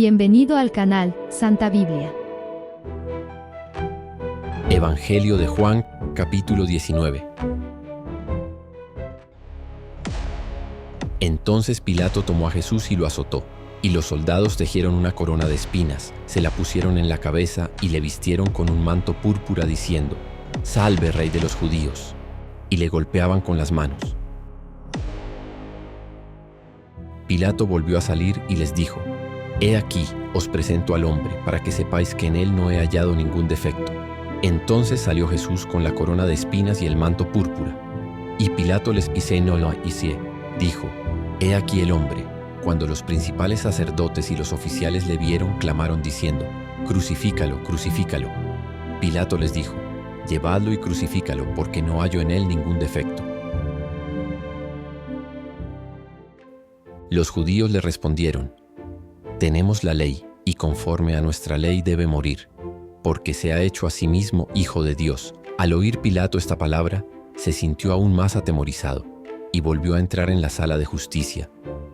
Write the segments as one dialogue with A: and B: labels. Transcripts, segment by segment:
A: Bienvenido al canal Santa Biblia.
B: Evangelio de Juan, capítulo 19. Entonces Pilato tomó a Jesús y lo azotó, y los soldados tejieron una corona de espinas, se la pusieron en la cabeza y le vistieron con un manto púrpura diciendo: «Salve, Rey de los Judíos», y le golpeaban con las manos. Pilato volvió a salir y les dijo: «He aquí, os presento al hombre, para que sepáis que en él no he hallado ningún defecto». Entonces salió Jesús con la corona de espinas y el manto púrpura. Y Pilato les dijo: «He aquí el hombre». Cuando los principales sacerdotes y los oficiales le vieron, clamaron diciendo: «Crucifícalo, crucifícalo». Pilato les dijo: «Llevadlo y crucifícalo, porque no hallo en él ningún defecto». Los judíos le respondieron: «Tenemos la ley, y conforme a nuestra ley debe morir, porque se ha hecho a sí mismo hijo de Dios». Al oír Pilato esta palabra, se sintió aún más atemorizado, y volvió a entrar en la sala de justicia,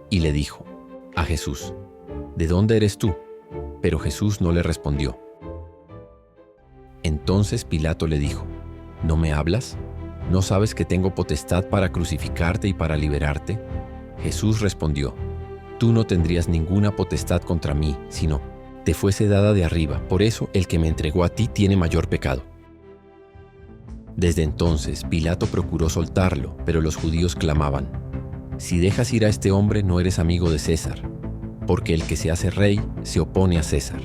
B: y le dijo a Jesús: «¿De dónde eres tú?». Pero Jesús no le respondió. Entonces Pilato le dijo: «¿No me hablas? ¿No sabes que tengo potestad para crucificarte y para liberarte?». Jesús respondió: «Tú no tendrías ninguna potestad contra mí, sino te fuese dada de arriba. Por eso el que me entregó a ti tiene mayor pecado». Desde entonces Pilato procuró soltarlo, pero los judíos clamaban: «Si dejas ir a este hombre, no eres amigo de César, porque el que se hace rey se opone a César».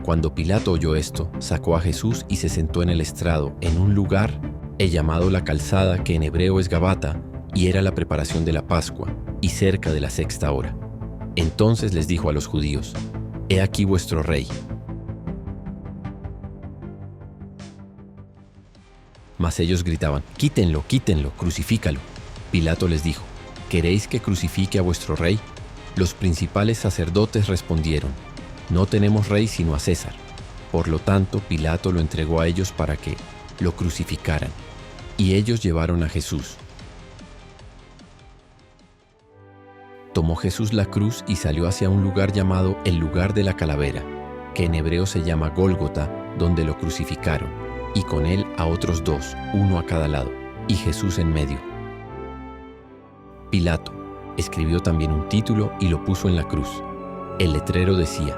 B: Cuando Pilato oyó esto, sacó a Jesús y se sentó en el estrado, en un lugar llamado la Calzada, que en hebreo es Gabata, y era la preparación de la Pascua, y cerca de la 6ª hora. Entonces les dijo a los judíos: «He aquí vuestro rey». Mas ellos gritaban: «Quítenlo, quítenlo, crucifícalo». Pilato les dijo: «¿Queréis que crucifique a vuestro rey?». Los principales sacerdotes respondieron: «No tenemos rey sino a César». Por lo tanto, Pilato lo entregó a ellos para que lo crucificaran, y ellos llevaron a Jesús. Tomó Jesús la cruz y salió hacia un lugar llamado el lugar de la calavera, que en hebreo se llama Gólgota, donde lo crucificaron, y con él a otros dos, uno a cada lado, y Jesús en medio. Pilato escribió también un título y lo puso en la cruz. El letrero decía: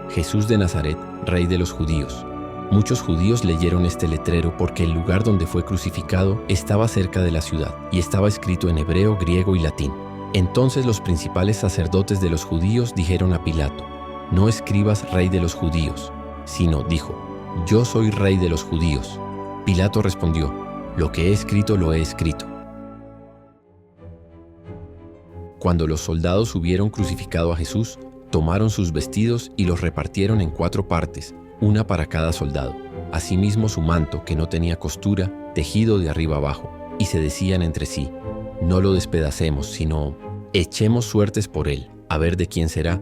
B: «Jesús de Nazaret, Rey de los Judíos». Muchos judíos leyeron este letrero porque el lugar donde fue crucificado estaba cerca de la ciudad, y estaba escrito en hebreo, griego y latín. Entonces los principales sacerdotes de los judíos dijeron a Pilato: «No escribas Rey de los Judíos», sino dijo: «Yo soy Rey de los Judíos». Pilato respondió: «Lo que he escrito lo he escrito». Cuando los soldados hubieron crucificado a Jesús, tomaron sus vestidos y los repartieron en 4 partes, una para cada soldado, asimismo su manto, que no tenía costura, tejido de arriba abajo, y se decían entre sí: «No lo despedacemos, sino echemos suertes por él, a ver de quién será,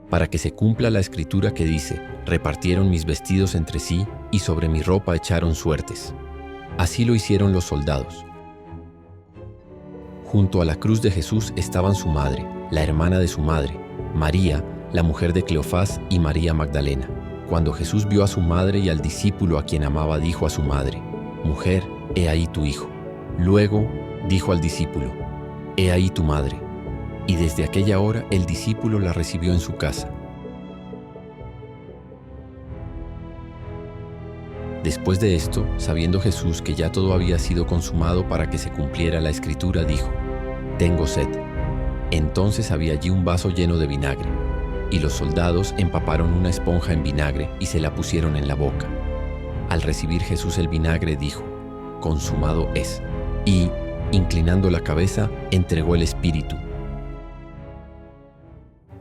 B: para que se cumpla la escritura que dice: repartieron mis vestidos entre sí, y sobre mi ropa echaron suertes». Así lo hicieron los soldados. Junto a la cruz de Jesús estaban su madre, la hermana de su madre, María, la mujer de Cleofás, y María Magdalena. Cuando Jesús vio a su madre y al discípulo a quien amaba, dijo a su madre: «Mujer, he ahí tu hijo». Luego dijo al discípulo: «He ahí tu madre». Y desde aquella hora el discípulo la recibió en su casa. Después de esto, sabiendo Jesús que ya todo había sido consumado para que se cumpliera la escritura, dijo: «Tengo sed». Entonces había allí un vaso lleno de vinagre, y los soldados empaparon una esponja en vinagre y se la pusieron en la boca. Al recibir Jesús el vinagre, dijo: «Consumado es», y, inclinando la cabeza, entregó el espíritu.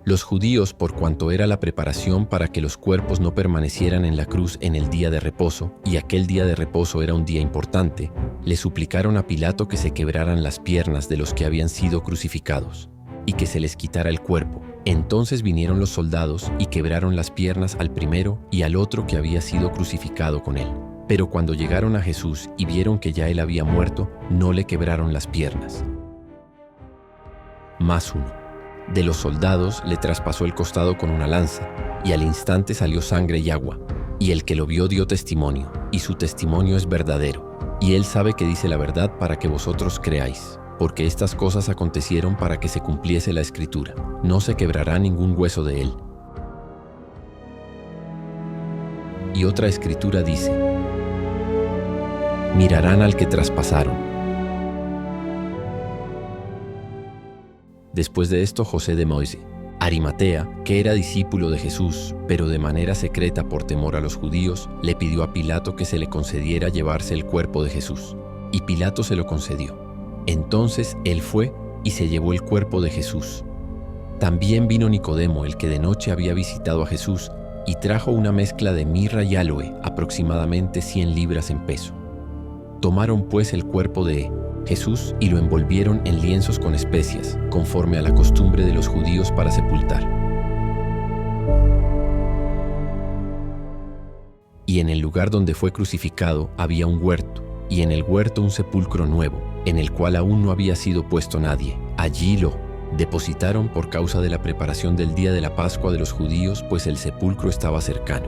B: Los judíos, por cuanto era la preparación para que los cuerpos no permanecieran en la cruz en el día de reposo, y aquel día de reposo era un día importante, le suplicaron a Pilato que se quebraran las piernas de los que habían sido crucificados, y que se les quitara el cuerpo. Entonces vinieron los soldados y quebraron las piernas al primero y al otro que había sido crucificado con él. Pero cuando llegaron a Jesús y vieron que ya él había muerto, no le quebraron las piernas. Más uno de los soldados le traspasó el costado con una lanza, y al instante salió sangre y agua. Y el que lo vio dio testimonio, y su testimonio es verdadero. Y él sabe que dice la verdad para que vosotros creáis, porque estas cosas acontecieron para que se cumpliese la Escritura. No se quebrará ningún hueso de él. Y otra escritura dice: mirarán al que traspasaron. Después de esto, José de Moise, Arimatea, que era discípulo de Jesús, pero de manera secreta por temor a los judíos, le pidió a Pilato que se le concediera llevarse el cuerpo de Jesús. Y Pilato se lo concedió. Entonces él fue y se llevó el cuerpo de Jesús. También vino Nicodemo, el que de noche había visitado a Jesús, y trajo una mezcla de mirra y áloe, aproximadamente 100 libras en peso. Tomaron pues el cuerpo de Jesús y lo envolvieron en lienzos con especias, conforme a la costumbre de los judíos para sepultar. Y en el lugar donde fue crucificado había un huerto, y en el huerto un sepulcro nuevo, en el cual aún no había sido puesto nadie. Allí lo depositaron por causa de la preparación del día de la Pascua de los judíos, pues el sepulcro estaba cercano.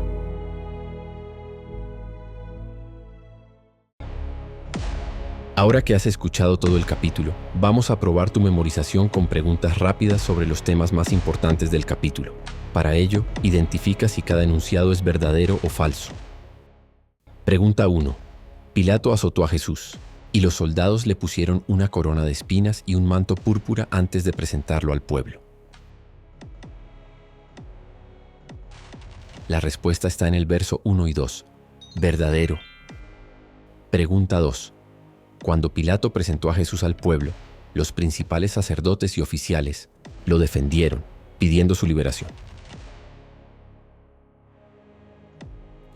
B: Ahora que has escuchado todo el capítulo, vamos a probar tu memorización con preguntas rápidas sobre los temas más importantes del capítulo. Para ello, identifica si cada enunciado es verdadero o falso. Pregunta 1. Pilato azotó a Jesús, y los soldados le pusieron una corona de espinas y un manto púrpura antes de presentarlo al pueblo. La respuesta está en el verso 1 y 2. Verdadero. Pregunta 2. Cuando Pilato presentó a Jesús al pueblo, los principales sacerdotes y oficiales lo defendieron, pidiendo su liberación.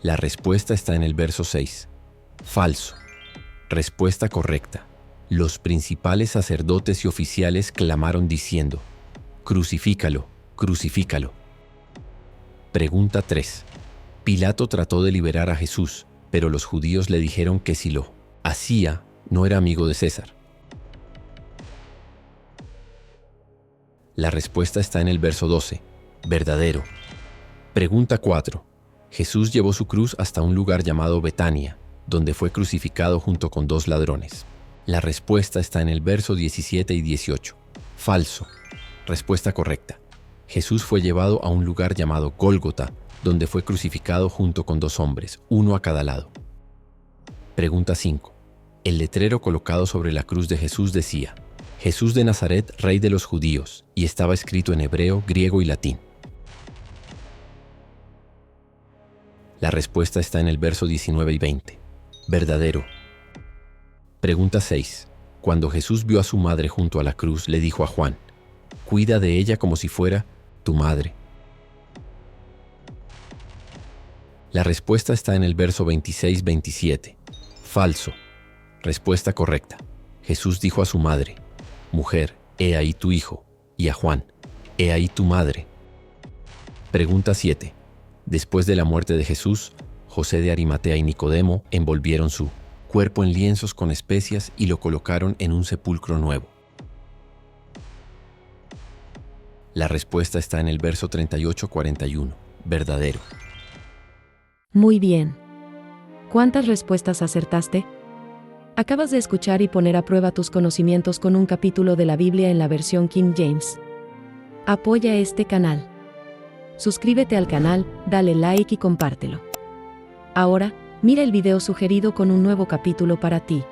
B: La respuesta está en el verso 6. Falso. Respuesta correcta. Los principales sacerdotes y oficiales clamaron diciendo: «Crucifícalo, crucifícalo». Pregunta 3. Pilato trató de liberar a Jesús, pero los judíos le dijeron que si lo hacía, no era amigo de César. La respuesta está en el verso 12. Verdadero. Pregunta 4. Jesús llevó su cruz hasta un lugar llamado Betania, donde fue crucificado junto con 2 ladrones. La respuesta está en el verso 17 y 18. Falso. Respuesta correcta. Jesús fue llevado a un lugar llamado Gólgota, donde fue crucificado junto con 2 hombres, uno a cada lado. Pregunta 5. El letrero colocado sobre la cruz de Jesús decía: Jesús de Nazaret, Rey de los Judíos, y estaba escrito en hebreo, griego y latín. La respuesta está en el verso 19 y 20. Verdadero. Pregunta 6. Cuando Jesús vio a su madre junto a la cruz, le dijo a Juan: «Cuida de ella como si fuera tu madre». La respuesta está en el verso 26-27. Falso. Respuesta correcta. Jesús dijo a su madre: «Mujer, he ahí tu hijo», y a Juan: «He ahí tu madre». Pregunta 7. Después de la muerte de Jesús, José de Arimatea y Nicodemo envolvieron su cuerpo en lienzos con especias y lo colocaron en un sepulcro nuevo. La respuesta está en el verso 38-41. Verdadero.
C: Muy bien. ¿Cuántas respuestas acertaste? Acabas de escuchar y poner a prueba tus conocimientos con un capítulo de la Biblia en la versión King James. Apoya este canal. Suscríbete al canal, dale like y compártelo. Ahora, mira el video sugerido con un nuevo capítulo para ti.